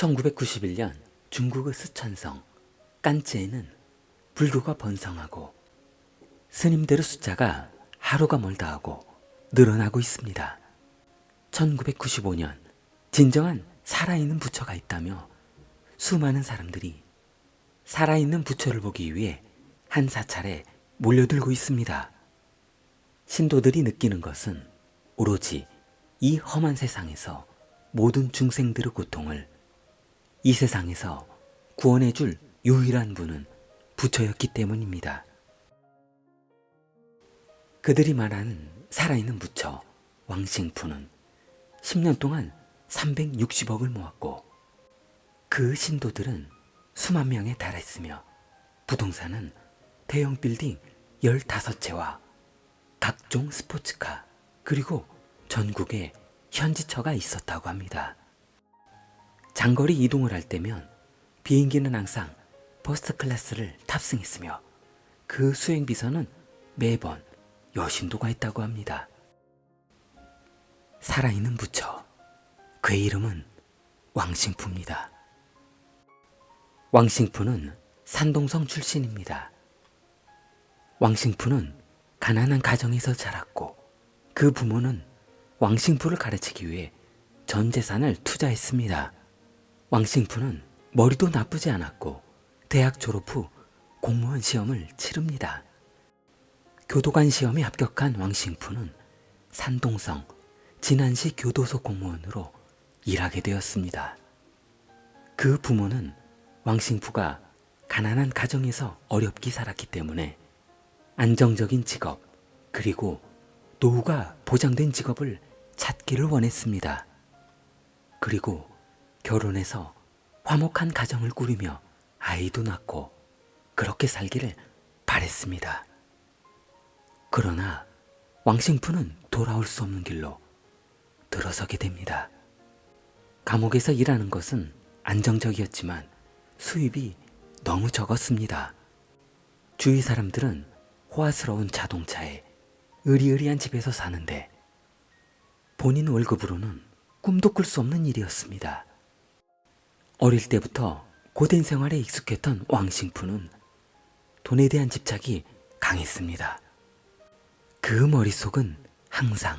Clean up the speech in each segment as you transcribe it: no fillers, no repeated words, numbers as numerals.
1991년 중국의 스촨성 깐츠에는 불교가 번성하고 스님들의 숫자가 하루가 멀다 하고 늘어나고 있습니다. 1995년 진정한 살아있는 부처가 있다며 수많은 사람들이 살아있는 부처를 보기 위해 한 사찰에 몰려들고 있습니다. 신도들이 느끼는 것은 오로지 이 험한 세상에서 모든 중생들의 고통을 이 세상에서 구원해 줄 유일한 분은 부처였기 때문입니다. 그들이 말하는 살아있는 부처 왕싱푸는 10년 동안 360억을 모았고 그 신도들은 수만 명에 달했으며 부동산은 대형 빌딩 15채와 각종 스포츠카 그리고 전국에 현지처가 있었다고 합니다. 장거리 이동을 할 때면 비행기는 항상 퍼스트 클래스를 탑승했으며 그 수행비서는 매번 여신도가 있다고 합니다. 살아있는 부처, 그의 이름은 왕싱푸입니다. 왕싱푸는 산동성 출신입니다. 왕싱푸는 가난한 가정에서 자랐고 그 부모는 왕싱푸를 가르치기 위해 전 재산을 투자했습니다. 왕싱푸는 머리도 나쁘지 않았고 대학 졸업 후 공무원 시험을 치릅니다. 교도관 시험에 합격한 왕싱푸는 산동성 진안시 교도소 공무원으로 일하게 되었습니다. 그 부모는 왕싱푸가 가난한 가정에서 어렵게 살았기 때문에 안정적인 직업 그리고 노후가 보장된 직업을 찾기를 원했습니다. 그리고 결혼해서 화목한 가정을 꾸리며 아이도 낳고 그렇게 살기를 바랬습니다. 그러나 왕싱푸는 돌아올 수 없는 길로 들어서게 됩니다. 감옥에서 일하는 것은 안정적이었지만 수입이 너무 적었습니다. 주위 사람들은 호화스러운 자동차에 으리으리한 집에서 사는데 본인 월급으로는 꿈도 꿀 수 없는 일이었습니다. 어릴 때부터 고된 생활에 익숙했던 왕싱푸는 돈에 대한 집착이 강했습니다. 그 머릿속은 항상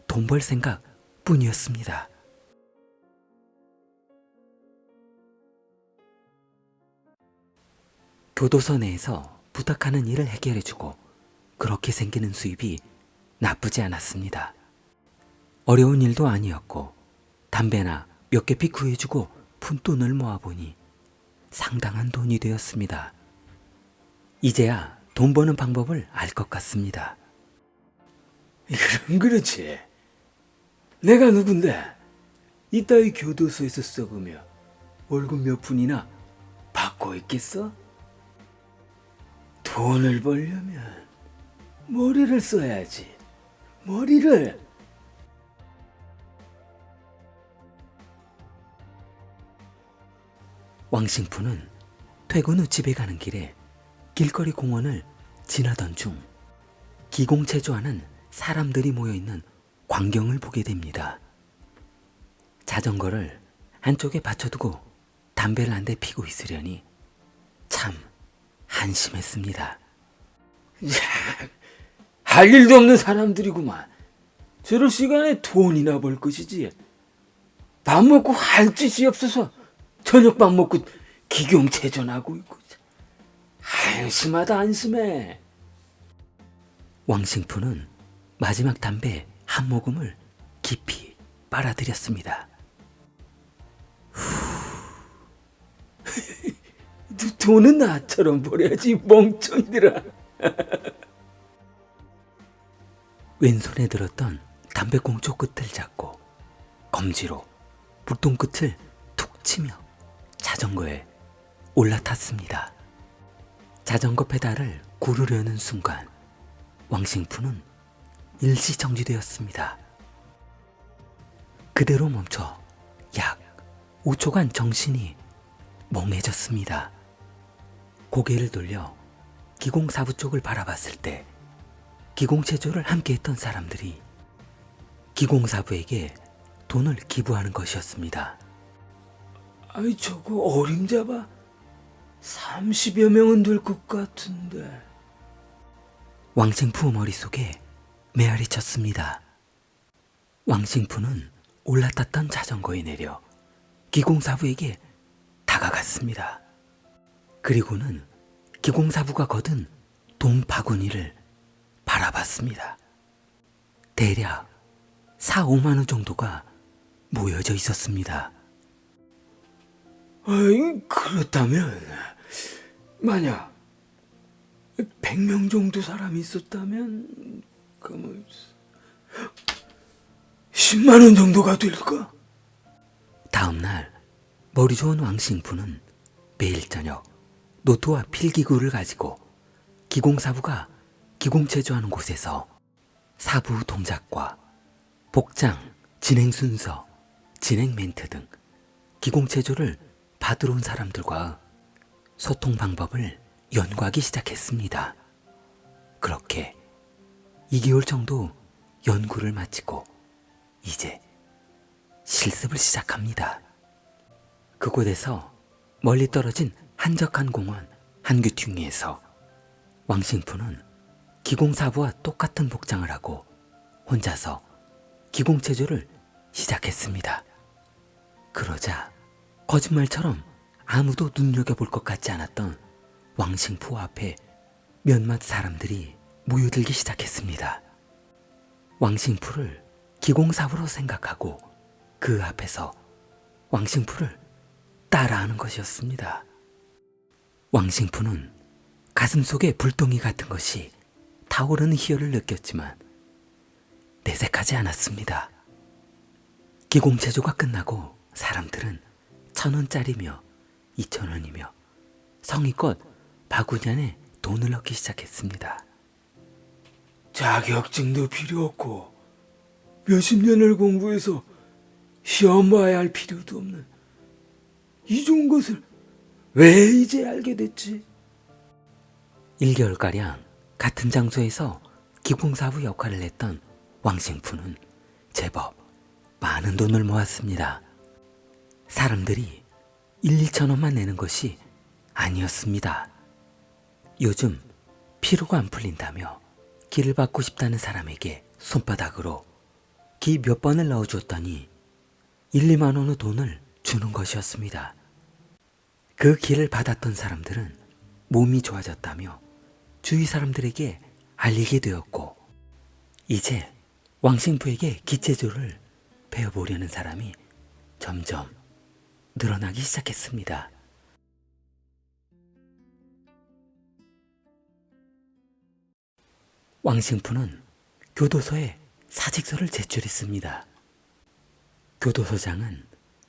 돈 벌 생각 뿐이었습니다. 교도소 내에서 부탁하는 일을 해결해주고 그렇게 생기는 수입이 나쁘지 않았습니다. 어려운 일도 아니었고 담배나 몇 개 피 구해주고 푼돈을 모아보니 상당한 돈이 되었습니다. 이제야 돈 버는 방법을 알 것 같습니다. 그럼 그렇지. 내가 누군데 이따위 교도소에서 썩으며 월급 몇 푼이나 받고 있겠어? 돈을 벌려면 머리를 써야지. 머리를. 왕싱푸는 퇴근 후 집에 가는 길에 길거리 공원을 지나던 중 기공체조하는 사람들이 모여있는 광경을 보게 됩니다. 자전거를 한쪽에 받쳐두고 담배를 한 대 피고 있으려니 참 한심했습니다. 할 일도 없는 사람들이구만. 저럴 시간에 돈이나 벌 것이지. 밥 먹고 할 짓이 없어서 저녁밥 먹고 기경체전하고 있고. 한심하다 한심해. 왕싱푸는 마지막 담배 한 모금을 깊이 빨아들였습니다. 돈은 나처럼 벌어야지 멍청이들아. 왼손에 들었던 담배꽁초 끝을 잡고 검지로 불똥 끝을 툭 치며 자전거에 올라탔습니다. 자전거 페달을 구르려는 순간 왕싱푸는 일시정지되었습니다. 그대로 멈춰 약 5초간 정신이 멍해졌습니다. 고개를 돌려 기공사부 쪽을 바라봤을 때 기공체조를 함께했던 사람들이 기공사부에게 돈을 기부하는 것이었습니다. 아이 저거 어림잡아 30여 명은 될 것 같은데. 왕싱푸 머릿속에 메아리 쳤습니다. 왕싱푸는 올라탔던 자전거에 내려 기공사부에게 다가갔습니다. 그리고는 기공사부가 거둔 돈 바구니를 바라봤습니다. 대략 4, 5만 원 정도가 모여져 있었습니다. 아이 그렇다면 만약 100명 정도 사람이 있었다면 그뭐 10만 원 정도가 될까? 다음날 머리 좋은 왕싱푸는 매일 저녁 노트와 필기구를 가지고 기공사부가 기공체조하는 곳에서 사부 동작과 복장, 진행 순서, 진행 멘트 등 기공체조를 받으러 온 사람들과 소통 방법을 연구하기 시작했습니다. 그렇게 2개월 정도 연구를 마치고 이제 실습을 시작합니다. 그곳에서 멀리 떨어진 한적한 공원 한규퉁이에서 왕싱푸는 기공사부와 똑같은 복장을 하고 혼자서 기공체조를 시작했습니다. 그러자 거짓말처럼 아무도 눈여겨볼 것 같지 않았던 왕싱푸 앞에 몇몇 사람들이 모여들기 시작했습니다. 왕싱푸를 기공사부로 생각하고 그 앞에서 왕싱푸를 따라하는 것이었습니다. 왕싱푸는 가슴속에 불덩이 같은 것이 타오르는 희열을 느꼈지만 내색하지 않았습니다. 기공체조가 끝나고 사람들은 1,000원짜리며 2,000원이며 성의껏 바구니 안에 돈을 넣기 시작했습니다. 자격증도 필요 없고 몇십 년을 공부해서 시험 봐야 할 필요도 없는 이 좋은 것을 왜 이제 알게 됐지? 1개월가량 같은 장소에서 기공사부 역할을 했던 왕싱푸는 제법 많은 돈을 모았습니다. 사람들이 1, 2천 원만 내는 것이 아니었습니다. 요즘 피로가 안 풀린다며 기를 받고 싶다는 사람에게 손바닥으로 기 몇 번을 넣어줬더니 1, 2만 원의 돈을 주는 것이었습니다. 그 기를 받았던 사람들은 몸이 좋아졌다며 주위 사람들에게 알리게 되었고 이제 왕싱푸에게 기체조를 배워보려는 사람이 점점 늘어나기 시작했습니다. 왕싱푸는 교도소에 사직서를 제출했습니다. 교도소장은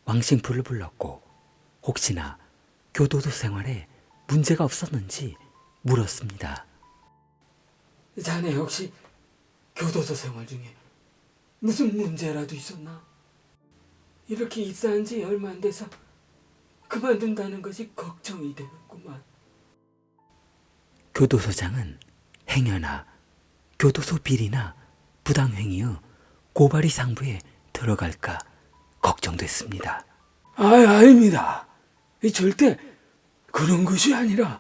왕싱푸를 불렀고 혹시나 교도소 생활에 문제가 없었는지 물었습니다. 자네 혹시 교도소 생활 중에 무슨 문제라도 있었나? 이렇게 입사한 지 얼마 안 돼서 그만둔다는 것이 걱정이 되는구만. 교도소장은 행여나 교도소 비리나 부당행위의 고발이 상부에 들어갈까 걱정됐습니다. 아닙니다. 절대 그런 것이 아니라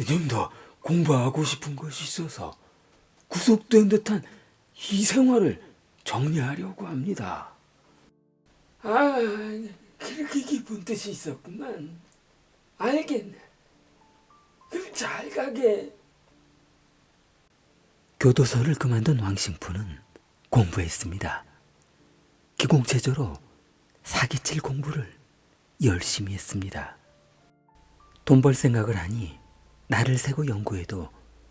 좀 더 공부하고 싶은 것이 있어서 구속된 듯한 이 생활을 정리하려고 합니다. 그렇게 깊은 뜻이 있었구만. 알겠네. 그럼 잘 가게. 교도소를 그만둔 왕싱푸는 공부했습니다. 기공체조로 사기칠 공부를 열심히 했습니다. 돈 벌 생각을 하니 날을 새고 연구해도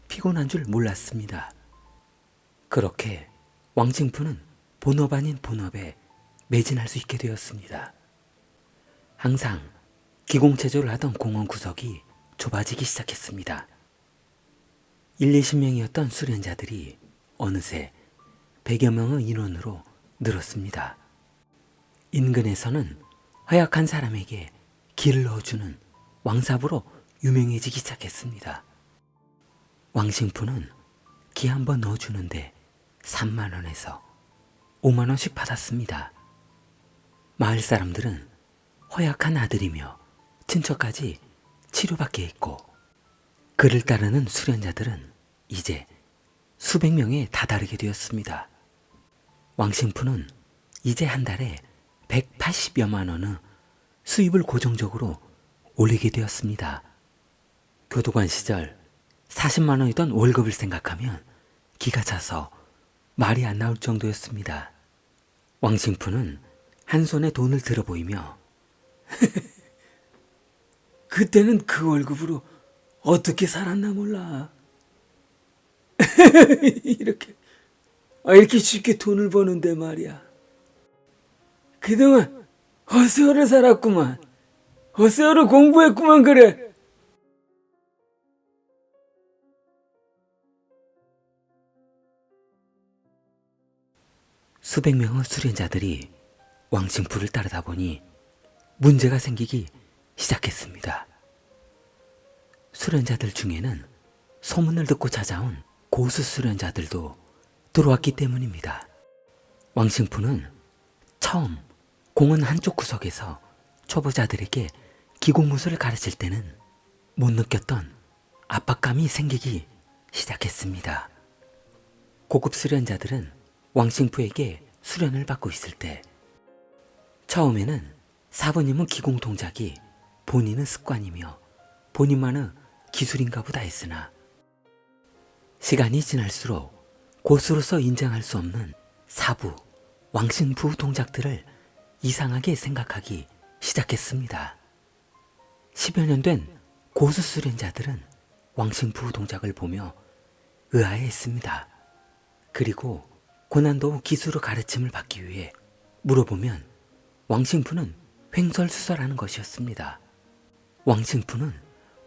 피곤한 줄 몰랐습니다. 그렇게 왕싱푸는 본업 아닌 본업에 매진할 수 있게 되었습니다. 항상 기공체조를 하던 공원 구석이 좁아지기 시작했습니다. 1, 20명이었던 수련자들이 어느새 100여 명의 인원으로 늘었습니다. 인근에서는 허약한 사람에게 길을 넣어주는 왕사부로 유명해지기 시작했습니다. 왕싱푸는 기 한 번 넣어주는데 3만 원에서 5만 원씩 받았습니다. 마을 사람들은 허약한 아들이며 친척까지 치료받게 했고, 그를 따르는 수련자들은 이제 수백 명에 다다르게 되었습니다. 왕싱푸는 이제 한 달에 180여만 원의 수입을 고정적으로 올리게 되었습니다. 교도관 시절 40만 원이던 월급을 생각하면 기가 차서 말이 안 나올 정도였습니다. 왕싱푸는 한 손에 돈을 들어 보이며 그때는 그 월급으로 어떻게 살았나 몰라. 이렇게 쉽게 돈을 버는데 말이야. 그동안 헛세월을 살았구만. 헛세월을 공부했구만 그래. 수백 명의 수련자들이 왕싱푸를 따르다 보니 문제가 생기기 시작했습니다. 수련자들 중에는 소문을 듣고 찾아온 고수 수련자들도 들어왔기 때문입니다. 왕싱푸는 처음 공원 한쪽 구석에서 초보자들에게 기공무술을 가르칠 때는 못 느꼈던 압박감이 생기기 시작했습니다. 고급 수련자들은 왕싱푸에게 수련을 받고 있을 때 처음에는 사부님은 기공 동작이 본인의 습관이며 본인만의 기술인가 보다 했으나 시간이 지날수록 고수로서 인정할 수 없는 사부, 왕싱푸 동작들을 이상하게 생각하기 시작했습니다. 10여 년 된 고수 수련자들은 왕싱푸 동작을 보며 의아해했습니다. 그리고 고난도 기술의 가르침을 받기 위해 물어보면 왕싱푸는 횡설수설하는 것이었습니다. 왕싱푸는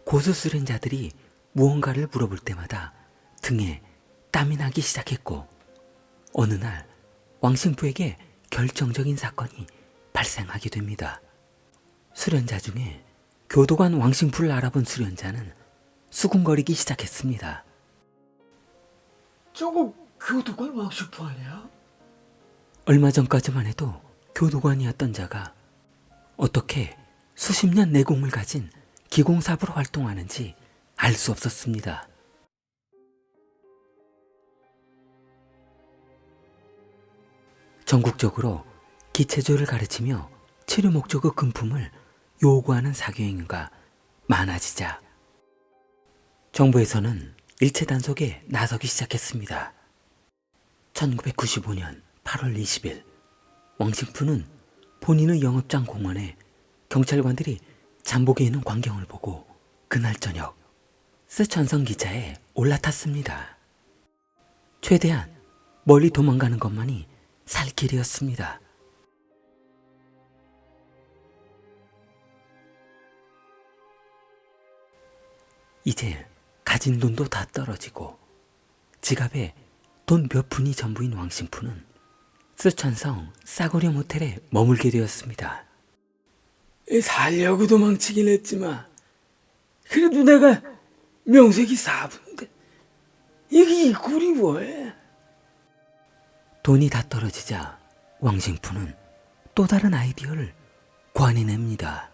고수 수련자들이 무언가를 물어볼 때마다 등에 땀이 나기 시작했고, 어느 날 왕싱푸에게 결정적인 사건이 발생하게 됩니다. 수련자 중에 교도관 왕싱푸를 알아본 수련자는 수군거리기 시작했습니다. 저거 교도관 왕슈프 아니야? 얼마 전까지만 해도 교도관이었던 자가 어떻게 수십 년 내공을 가진 기공사부로 활동하는지 알 수 없었습니다. 전국적으로 기체조를 가르치며 치료 목적의 금품을 요구하는 사교행위가 많아지자 정부에서는 일체 단속에 나서기 시작했습니다. 1995년 8월 20일 왕싱푸는 본인의 영업장 공원에 경찰관들이 잠복해 있는 광경을 보고 그날 저녁 스촨성 기차에 올라탔습니다. 최대한 멀리 도망가는 것만이 살 길이었습니다. 이제 가진 돈도 다 떨어지고 지갑에 돈 몇 푼이 전부인 왕싱푸는 스촨성 싸구려 모텔에 머물게 되었습니다. 살려고 도망치긴 했지만 그래도 내가 명색이 사부인데 이게 이 꼴이 뭐해? 돈이 다 떨어지자 왕싱푸는 또 다른 아이디어를 고안해냅니다.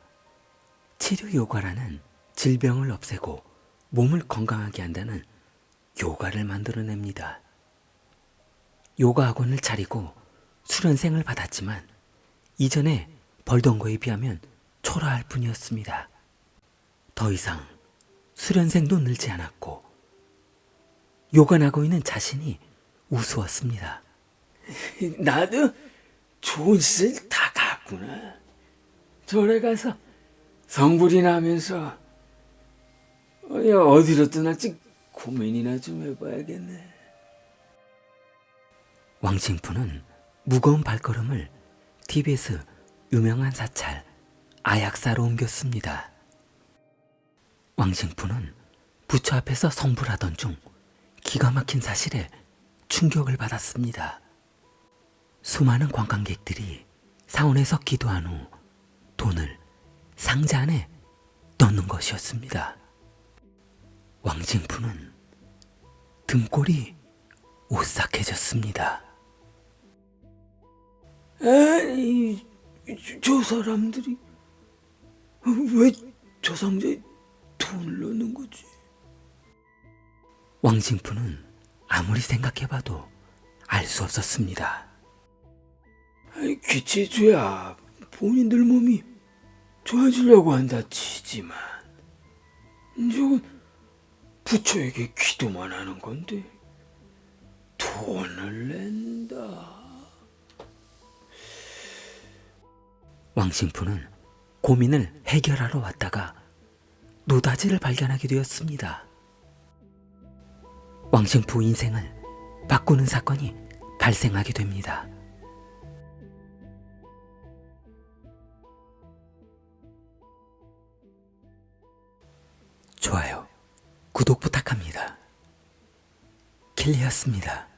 치료 요가라는 질병을 없애고 몸을 건강하게 한다는 요가를 만들어냅니다. 요가 학원을 차리고 수련생을 받았지만 이전에 벌던 거에 비하면 초라할 뿐이었습니다. 더 이상 수련생도 늘지 않았고 요가 나고 있는 자신이 우스웠습니다. 나도 좋은 시절 다 갔구나. 절에 가서 성불이나 하면서 어디로 떠날지 고민이나 좀 해봐야겠네. 왕싱푸는 무거운 발걸음을 TBS 유명한 사찰 아약사로 옮겼습니다. 왕싱푸는 부처 앞에서 성불하던 중 기가 막힌 사실에 충격을 받았습니다. 수많은 관광객들이 사원에서 기도한 후 돈을 상자 안에 넣는 것이었습니다. 왕싱푸는 등골이 오싹해졌습니다. 아이, 저 사람들이 왜 저 상자에 돈을 넣는 거지? 왕신푸는 아무리 생각해봐도 알 수 없었습니다. 귀치주야, 본인들 몸이 좋아지려고 한다 치지만 저건 부처에게 기도만 하는 건데 돈을 낸다. 왕신푸는 고민을 해결하러 왔다가 노다지를 발견하게 되었습니다. 왕신푸 인생을 바꾸는 사건이 발생하게 됩니다. 좋아요, 구독 부탁합니다. 킬리였습니다.